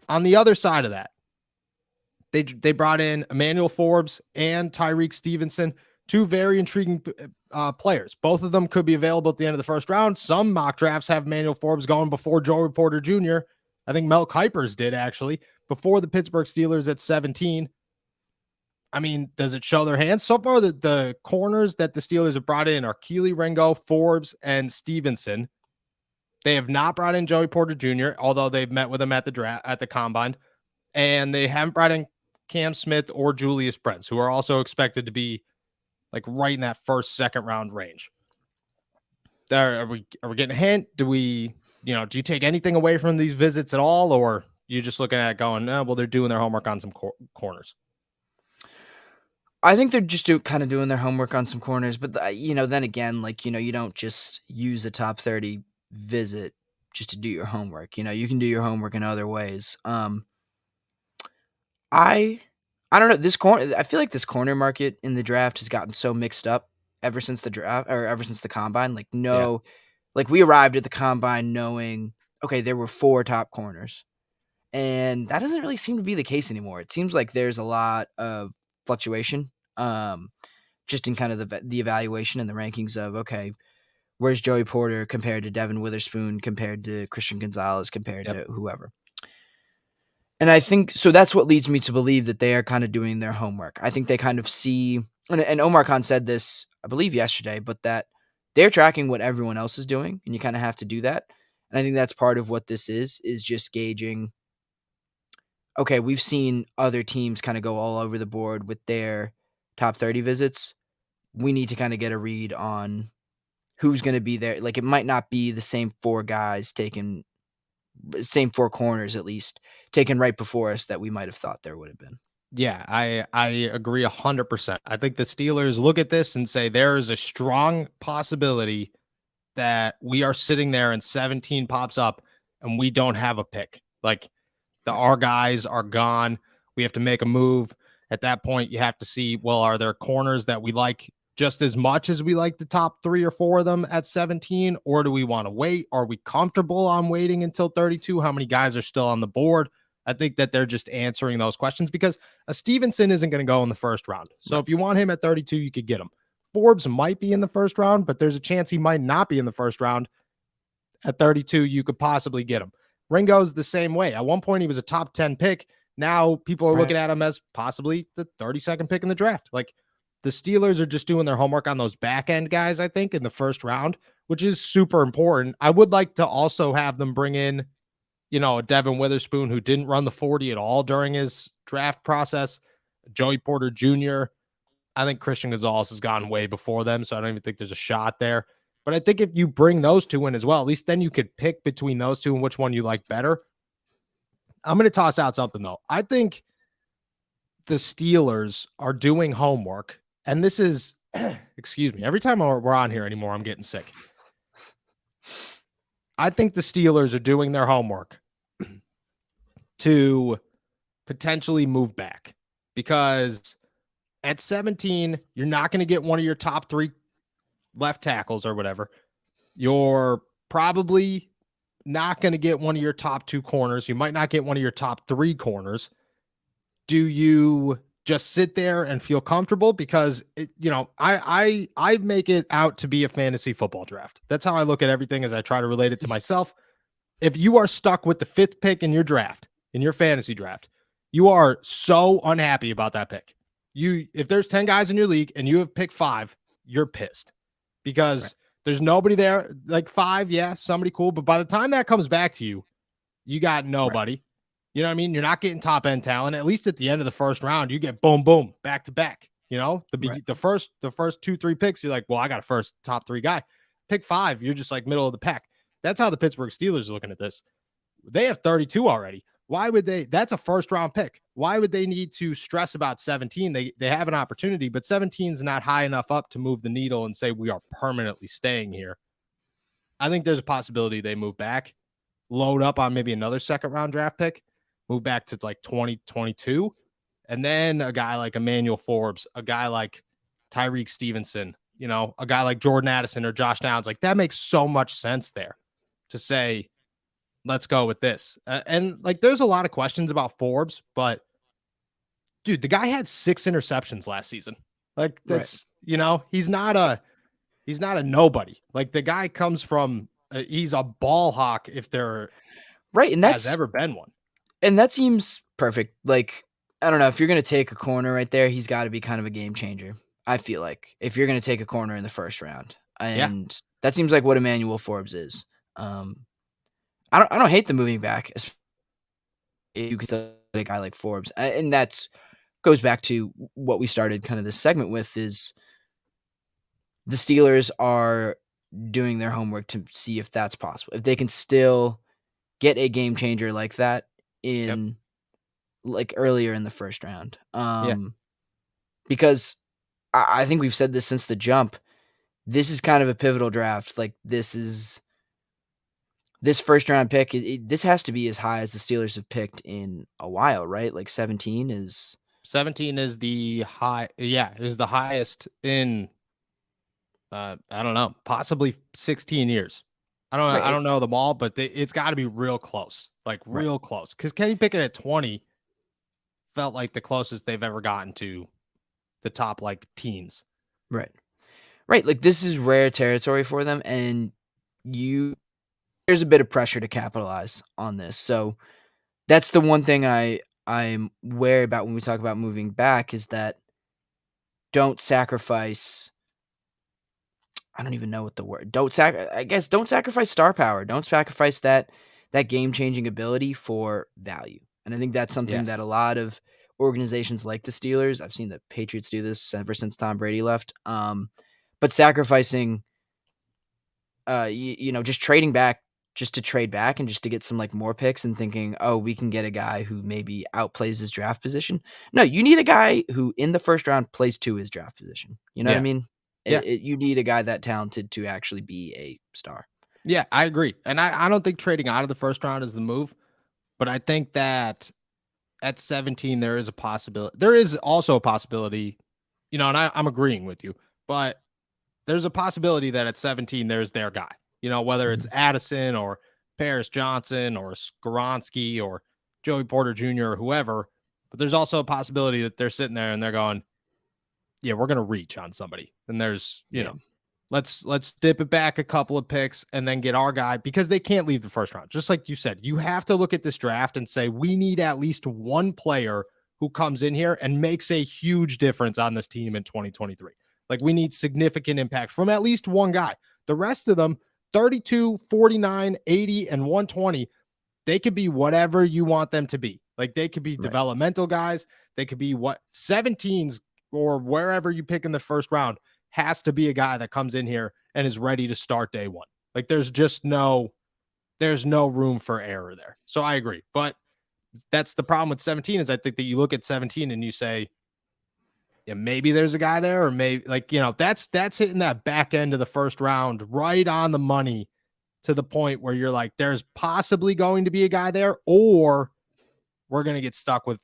On the other side of that, they brought in Emmanuel Forbes and Tyreek Stevenson, two very intriguing players. Both of them could be available at the end of the first round. Some mock drafts have Emmanuel Forbes going before Joey Porter Jr. I think Mel Kiper's did, actually, before the Pittsburgh Steelers at 17. I mean, does it show their hands? So far, the corners that the Steelers have brought in are Keely Ringo, Forbes, and Stevenson. They have not brought in Joey Porter Jr., although they've met with him at the draft, at the combine. And they haven't brought in Cam Smith or Julius Brents, who are also expected to be like right in that first, second round range. Are we getting a hint? Do you take anything away from these visits at all? Or you just looking at it going, well, they're doing their homework on some corners? I think they're just kind of doing their homework on some corners, but then again, you don't just use a top 30 visit just to do your homework. You can do your homework in other ways. I don't know, I feel like this corner market in the draft has gotten so mixed up ever since the draft or ever since the combine. We arrived at the combine knowing, okay, there were 4 top corners, and that doesn't really seem to be the case anymore. It seems like there's a lot of fluctuation, just in kind of the evaluation and the rankings of, okay, where's Joey Porter compared to Devin Witherspoon, compared to Christian Gonzalez, compared to whoever. And I think, so that's what leads me to believe that they are kind of doing their homework. I think they kind of see, and Omar Khan said this, I believe yesterday, but that they're tracking what everyone else is doing, and you kind of have to do that. And I think that's part of what this is just gauging, okay, we've seen other teams kind of go all over the board with their top 30 visits. We need to kind of get a read on who's going to be there. Like, it might not be the same 4 guys taken, same 4 corners at least, taken right before us that we might have thought there would have been. Yeah, I agree 100%. I think the Steelers look at this and say there is a strong possibility that we are sitting there and 17 pops up and we don't have a pick. Like, our guys are gone. We have to make a move. At that point, you have to see, well, are there corners that we like just as much as we like the top 3 or 4 of them at 17? Or do we want to wait? Are we comfortable on waiting until 32? How many guys are still on the board? I think that they're just answering those questions because a Stevenson isn't going to go in the first round. So if you want him at 32, you could get him. Forbes might be in the first round, but there's a chance he might not be in the first round. At 32, you could possibly get him. Ringo's the same way. At one point, he was a top 10 pick. Now people are looking at him as possibly the 32nd pick in the draft. Like, the Steelers are just doing their homework on those back end guys, I think, in the first round, which is super important. I would like to also have them bring in, a Devin Witherspoon who didn't run the 40 at all during his draft process. Joey Porter Jr. I think Christian Gonzalez has gone way before them, so I don't even think there's a shot there. But I think if you bring those 2 in as well, at least then you could pick between those 2 and which one you like better. I'm going to toss out something, though. I think the Steelers are doing homework, and this is, excuse me, every time we're on here anymore, I'm getting sick. I think the Steelers are doing their homework to potentially move back, because at 17, you're not going to get one of your top 3 left tackles or whatever. You're probably not going to get one of your top 2 corners. You might not get one of your top 3 corners. Do you just sit there and feel comfortable? Because I make it out to be a fantasy football draft. That's how I look at everything, as I try to relate it to myself. If you are stuck with the 5th pick in your draft, in your fantasy draft, you are so unhappy about that pick. If there's 10 guys in your league and you have picked 5, you're pissed because there's nobody there. Like 5, yeah, somebody cool. But by the time that comes back to you, you got nobody. Right. You know what I mean? You're not getting top end talent. At least at the end of the first round, you get boom, boom, back to back. The first 2-3 picks, you're like, well, I got a first top 3 guy. Pick 5, you're just like middle of the pack. That's how the Pittsburgh Steelers are looking at this. They have 32 already. Why would they? That's a first round pick. Why would they need to stress about 17? They have an opportunity, but 17 is not high enough up to move the needle and say we are permanently staying here. I think there's a possibility they move back, load up on maybe another second round draft pick, move back to like 2022, and then a guy like Emmanuel Forbes, a guy like Tyreek Stevenson, a guy like Jordan Addison or Josh Downs. Like, that makes so much sense there to say, let's go with this. And like, there's a lot of questions about Forbes, but dude, the guy had 6 interceptions last season. Like that's, he's not a nobody. Like the guy comes from, he's a ball hawk if there right. And has ever been one. And that seems perfect. Like, I don't know, if you're going to take a corner right there, he's got to be kind of a game changer. I feel like if you're going to take a corner in the first round, and that seems like what Emmanuel Forbes is. I don't hate the moving back. You could tell a guy like Forbes, and that's goes back to what we started kind of this segment with, is the Steelers are doing their homework to see if that's possible. If they can still get a game changer like that in like earlier in the first round. Because I think we've said this since the jump. This is kind of a pivotal draft. Like this first round pick. This has to be as high as the Steelers have picked in a while, right? Like 17 is the high. Yeah, is the highest in, I don't know, possibly 16 years. I don't know them all, but it's got to be real close, like real close. Because Kenny Pickett at 20 felt like the closest they've ever gotten to the top like teens. Right. Like this is rare territory for them, and there's a bit of pressure to capitalize on this. So that's the one thing I'm wary about when we talk about moving back, is that don't sacrifice. I don't even know what the word. Don't sacrifice star power. Don't sacrifice that game-changing ability for value. And I think that's something that a lot of organizations like the Steelers, I've seen the Patriots do this ever since Tom Brady left. But sacrificing, just trading back just to trade back and just to get some like more picks and thinking, oh, we can get a guy who maybe outplays his draft position. No, you need a guy who in the first round plays to his draft position. You know what I mean? You need a guy that talented to actually be a star. Yeah, I agree. And I don't think trading out of the first round is the move, but I think that at 17, there is a possibility. There is also a possibility, and I'm agreeing with you, but there's a possibility that at 17, there's their guy, whether it's Addison or Paris Johnson or Skoronski or Joey Porter Jr. or whoever, but there's also a possibility that they're sitting there and they're going, yeah, we're going to reach on somebody. And there's, let's dip it back a couple of picks and then get our guy, because they can't leave the first round. Just like you said, you have to look at this draft and say, we need at least one player who comes in here and makes a huge difference on this team in 2023. Like we need significant impact from at least one guy. The rest of them, 32, 49, 80, and 120, they could be whatever you want them to be. Like they could be developmental guys. They could be 17s or wherever you pick in the first round. Has to be a guy that comes in here and is ready to start day one. Like there's no room for error there. So I agree. But that's the problem with 17, is I think that you look at 17 and you say, yeah, maybe there's a guy there, or maybe that's hitting that back end of the first round right on the money, to the point where you're like, there's possibly going to be a guy there, or we're going to get stuck with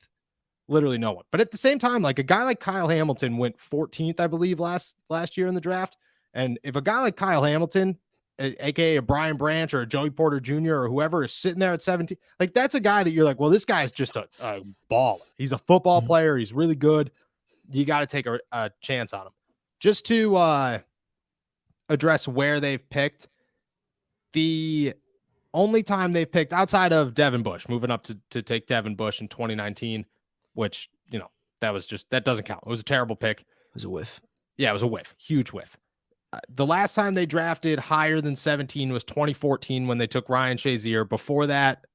literally no one. But at the same time, like a guy like Kyle Hamilton went 14th, I believe, last year in the draft. And if a guy like Kyle Hamilton, aka a Brian Branch or a Joey Porter Jr. or whoever, is sitting there at 17, like that's a guy that you're like, well, this guy's just a baller. He's a football player. He's really good. You got to take a chance on him. Just to address where they've picked, the only time they picked outside of Devin Bush, moving up to take Devin Bush in 2019, which, that doesn't count. It was a terrible pick. It was a whiff. Yeah, it was a whiff. Huge whiff. The last time they drafted higher than 17 was 2014 when they took Ryan Shazier. Before that,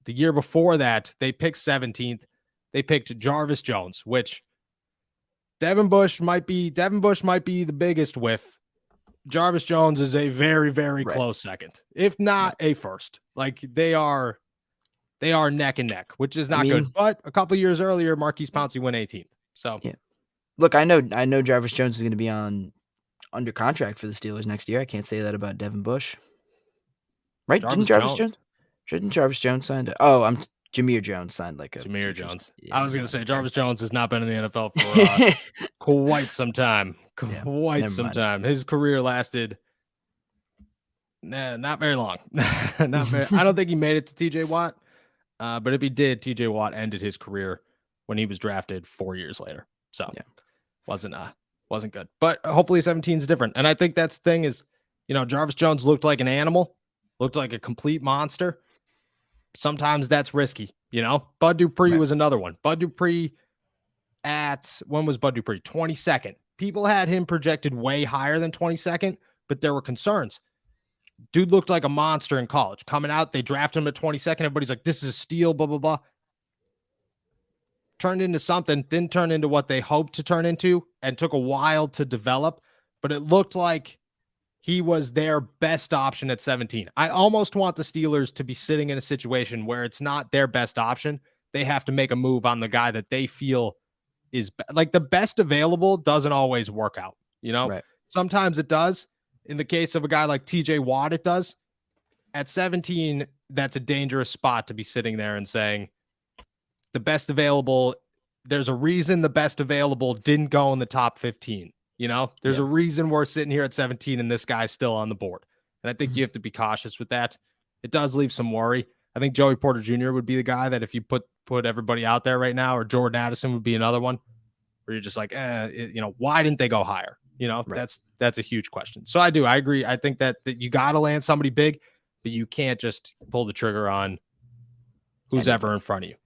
the year before that, they picked 17th. They picked Jarvis Jones, which Devin Bush might be the biggest whiff. Jarvis Jones is a very, very close second, if not a first. Like they are neck and neck, which is not good. But a couple years earlier, Marquise Pouncey went 18th. So look, I know Jarvis Jones is going to be under contract for the Steelers next year. I can't say that about Devin Bush. Right? Didn't Jarvis Jones sign? Jameer Jones signed like a Jameer Jones. I was going to say Jarvis Jones has not been in the NFL for quite some time. Quite some time. His career lasted Nah, not very long. Not very. I don't think he made it to TJ Watt. But if he did, TJ Watt ended his career when he was drafted 4 years later. So Yeah. wasn't good. But hopefully 17 is different. And I think that's the thing is, Jarvis Jones looked like an animal, looked like a complete monster. Sometimes that's risky, Bud Dupree was another one. Bud Dupree when was Bud Dupree? 22nd. People had him projected way higher than 22nd, but there were concerns. Dude looked like a monster in college. Coming out, they drafted him at 22nd. Everybody's like, this is a steal, blah, blah, blah. Turned into something, didn't turn into what they hoped to turn into, and took a while to develop, but it looked like he was their best option at 17. I almost want the Steelers to be sitting in a situation where it's not their best option. They have to make a move on the guy that they feel is like the best available doesn't always work out. Right. Sometimes it does. In the case of a guy like TJ Watt, it does. At 17, that's a dangerous spot to be sitting there and saying the best available. There's a reason the best available didn't go in the top 15. There's a reason we're sitting here at 17 and this guy's still on the board. And I think you have to be cautious with that. It does leave some worry. I think Joey Porter Jr. would be the guy that if you put everybody out there right now, or Jordan Addison would be another one where you're just like, why didn't they go higher? That's a huge question. So I agree. I think that you got to land somebody big, but you can't just pull the trigger on who's ever in front of you.